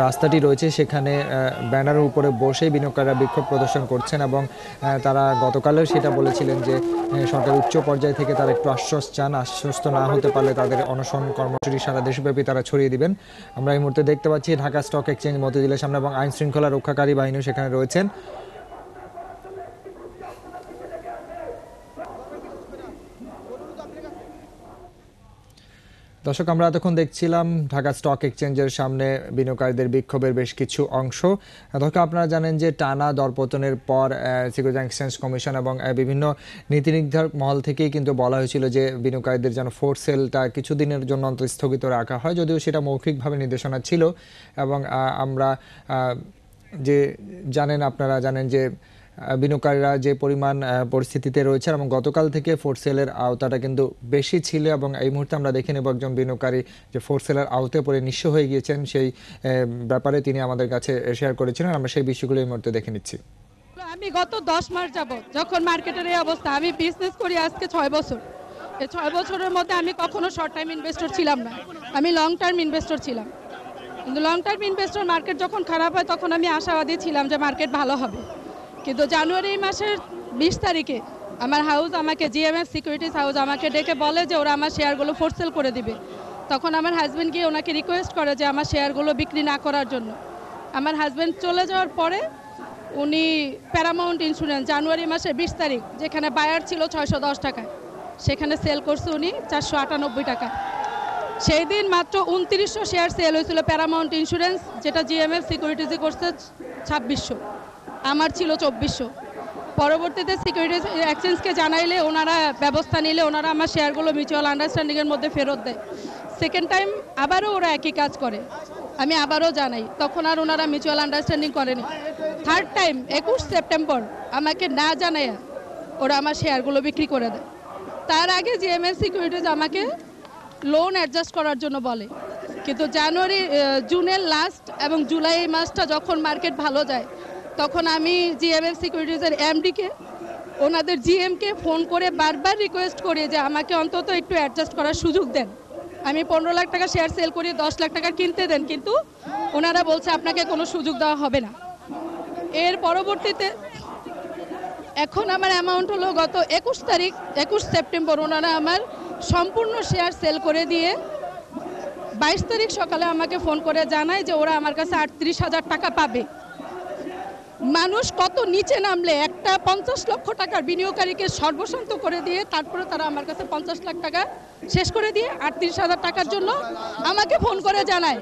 রাস্তাটি রয়েছে সেখানে ব্যানারের উপরে বসে বিনিয়োগকারীরা বিক্ষোভ প্রদর্শন করছেন এবং তারা গতকালেও সেটা বলেছিলেন যে সরকার উচ্চ পর্যায় থেকে তারা একটু আশ্বস্ত চান, আশ্বস্ত না হতে পারলে তাদের অনশন কর্মসূচি সারা দেশব্যাপী তারা ছড়িয়ে দিবেন। আমরা এই মুহূর্তে দেখতে পাচ্ছি ঢাকা স্টক এক্সচেঞ্জ মতিঝিলের সামনে এবং আইন শৃঙ্খলা রক্ষাকারী বাহিনীও সেখানে রয়েছেন। দর্শক, আমরা এতক্ষণ দেখছিলাম ঢাকা স্টক এক্সচেঞ্জের সামনে বিনিয়োগকারীদের বিক্ষোভের বেশ কিছু অংশ। দর্শক, আপনারা জানেন যে টানা দরপতনের পর সিকিউরিটি এক্সচেঞ্জ কমিশন এবং বিভিন্ন নীতি নির্ধারক মহল থেকেই কিন্তু বলা হয়েছিল যে বিনিয়োগকারীদের যেন ফোর্স সেলটা কিছুদিনের জন্য অন্তত স্থগিত রাখা হয়, যদিও সেটা মৌখিকভাবে নির্দেশনা ছিল। এবং আমরা যে আপনারা জানেন যে বিনিয়োগকারীরা যে পরিমাণ পরিস্থিতিতে রয়েছে এবং গতকাল থেকে ফোর্স সেলের আওতাটা কিন্তু বেশি ছিল এবং এই মুহূর্তে আমরা দেখে নেব একজন বিনিয়োগকারী যে ফোর্স সেলের আওতায় পড়ে নিঃস্ব হয়ে গিয়েছেন, সেই ব্যাপারে তিনি আমাদের কাছে শেয়ার করেছিলেন। আমরা সেই বিষয়গুলো এই মুহূর্তে দেখে নিচ্ছি। আমি গত 10 মাস যাবত যখন মার্কেটের এই অবস্থা, আমি বিজনেস করি আজকে 6 বছর। এই 6 বছরের মধ্যে আমি কখনো শর্ট টাইম ইনভেস্টর ছিলাম না, আমি লং টার্ম ইনভেস্টর ছিলাম। কিন্তু লং টার্ম ইনভেস্টর মার্কেট যখন খারাপ হয় তখন আমি আশাবাদী ছিলাম যে মার্কেট ভালো হবে। কিন্তু জানুয়ারি মাসের 20 তারিখে আমার হাউস আমাকে জিএমএফ সিকিউরিটিজ হাউস আমাকে ডেকে বলে যে ওরা আমার শেয়ারগুলো ফোর সেল করে দিবে। তখন আমার হাজব্যান্ড গিয়ে ওনাকে রিকোয়েস্ট করে যে আমার শেয়ারগুলো বিক্রি না করার জন্য। আমার হাজব্যান্ড চলে যাওয়ার পরে উনি প্যারামাউন্ট ইন্স্যুরেন্স জানুয়ারি মাসের 20 তারিখ, যেখানে বায়ার ছিল 610 টাকায়, সেখানে সেল করছে উনি 498 টাকা। সেই দিন মাত্র 2900 শেয়ার সেল হয়েছিল প্যারামাউন্ট ইন্স্যুরেন্স, যেটা জিএমএফ সিকিউরিটিজে করছে 2600, আমার ছিল 2400। পরবর্তীতে সিকিউরিটি এক্সচেঞ্জকে জানাইলে ওনারা ব্যবস্থা নিলে ওনারা আমার শেয়ারগুলো মিউচুয়াল আন্ডারস্ট্যান্ডিংয়ের মধ্যে ফেরত দেয়। সেকেন্ড টাইম আবারও ওরা একই কাজ করে, আমি আবারও জানাই, তখন আর ওনারা মিউচুয়াল আন্ডারস্ট্যান্ডিং করেনি। থার্ড টাইম 21 সেপ্টেম্বর আমাকে না জানায় ওরা আমার শেয়ারগুলো বিক্রি করে দেয়। তার আগে জিএমএফ সিকিউরিটিজ আমাকে লোন অ্যাডজাস্ট করার জন্য বলে, কিন্তু জুনের লাস্ট এবং জুলাই মাসটা যখন মার্কেট ভালো যায় তখন আমি জিএমএফ সিকিউরিটিজের এমডিকে, ওনাদের জিএমকে ফোন করে বারবার রিকোয়েস্ট করি যে আমাকে অন্তত একটু অ্যাডজাস্ট করার সুযোগ দেন। আমি 15 লাখ টাকা শেয়ার সেল করি, 10 লাখ টাকা কিনতে দেন, কিন্তু ওনারা বলছে আপনাকে কোনো সুযোগ দেওয়া হবে না। এর পরবর্তীতে এখন আমার অ্যামাউন্ট হলো গত 21 সেপ্টেম্বর ওনারা আমার সম্পূর্ণ শেয়ার সেল করে দিয়ে 22 তারিখ সকালে আমাকে ফোন করে জানায় যে ওরা আমার কাছে 38,000 টাকা পাবে। মানুষ কত নিচে নামলে একটা 50 লক্ষ টাকার বিনিয়োগকারীকে সর্বশান্ত করে দিয়ে তারপরে তারা আমার কাছে 50 লাখ টাকা শেষ করে দিয়ে 38,000 টাকার জন্য আমাকে ফোন করে জানায়।